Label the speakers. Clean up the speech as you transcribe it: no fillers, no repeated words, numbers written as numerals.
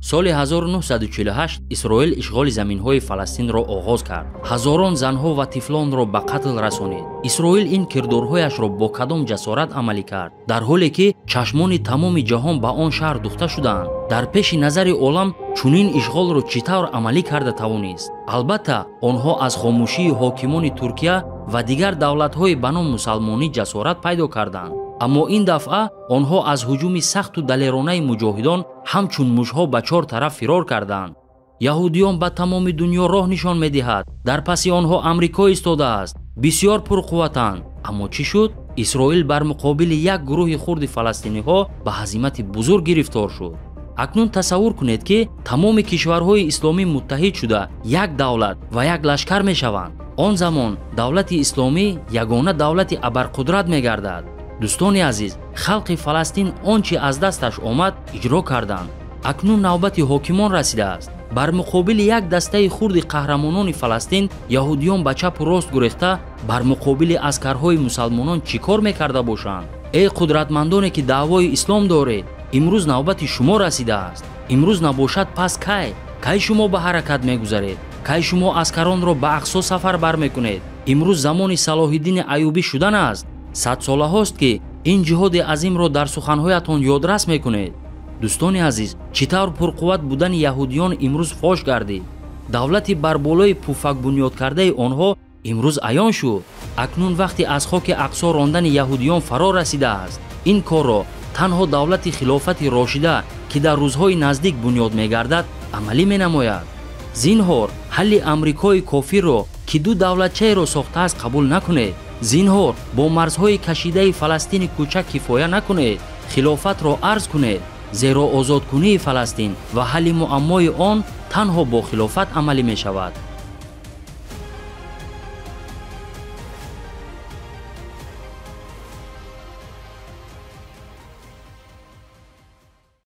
Speaker 1: соли 1948 исроил ишғоли заминҳои фаластинро оғоз кард. ҳазорон занҳо ва тифлонро ба қатл расонид. исроил ин кирдорҳояшро бо кадом ҷасорат амалӣ кард, дар ҳоле ки чашмони тамоми ҷаҳон ба он шаҳр духта шудаанд? дар пеши назари олам чунин ишғолро чӣ тавр амалӣ карда тавонист? албатта онҳо аз хомӯшии ҳокимони Туркия ва дигар давлатҳои ба ном мусалмонӣ ҷасорат пайдо карданд. аммо ин дафъа онҳо аз ҳуҷуми сахту далеронаи муҷоҳидон ҳамчун мушҳо ба чор тараф фирор карданд. яҳудиён ба тамоми дунё роҳ нишон медиҳад. дар паси онҳо амрико истодааст. бисёр пурқувватанд. аммо чӣ шуд? исроил бар муқобили як гурӯҳи хурди фаластиниҳо ба ҳазимати бузург гирифтор шуд. акнун тасаввур кунед ки тамоми кишварҳои исломӣ муттаҳид шуда як давлат ва як лашкар мешаванд. он замон давлати исломӣ ягона давлати абарқудрат мегардад. дӯстони азиз, халқи Фаластин он чи аз дасташ омад иҷро карданд. акнун навбати ҳокимон расидааст. бар муқобили як дастаи хурди қаҳрамонони Фаластин яҳудиён ба чапу рост гурехта бар муқобили аскарҳои мусалмонон чӣ кор мекарда бошанд? эй қудратмандоне ки даъвои ислом доред, имрӯз навбати шумо расидааст. имрӯз набошад пас кай шумо ба ҳаракат мегузаред? кай шумо аскаронро ба ақсо сафар бармекунед? имрӯз замони Салоҳиддини Айюбӣ шудан аст. 100 солаҳост ки ин ҷиҳоди азимро дар суханҳоятон ёдрас мекунед. дӯстони азиз, чӣ тавр пурқувват будани яҳудиён имрӯз фош гардид? давлати бар болои пуфак бунёдкардаи онҳо имрӯз аён шуд. акнун вақти аз хоки ақсо рондани яҳудиён фаро расидааст. ин корро танҳо давлати хилофати рошида ки дар рӯзҳои наздик бунёд мегардад амалӣ менамояд. зинҳор ҳалли амрикои кофирро ки ду давлатчаеро сохтааст қабул накунед. зинҳор бо марзҳои кашидаи Фаластини кӯчак кифоя накунед. хилофатро арз кунед, зеро озодкунии Фаластин ва ҳалли муаммои он танҳо бо хилофат амалӣ мешавад.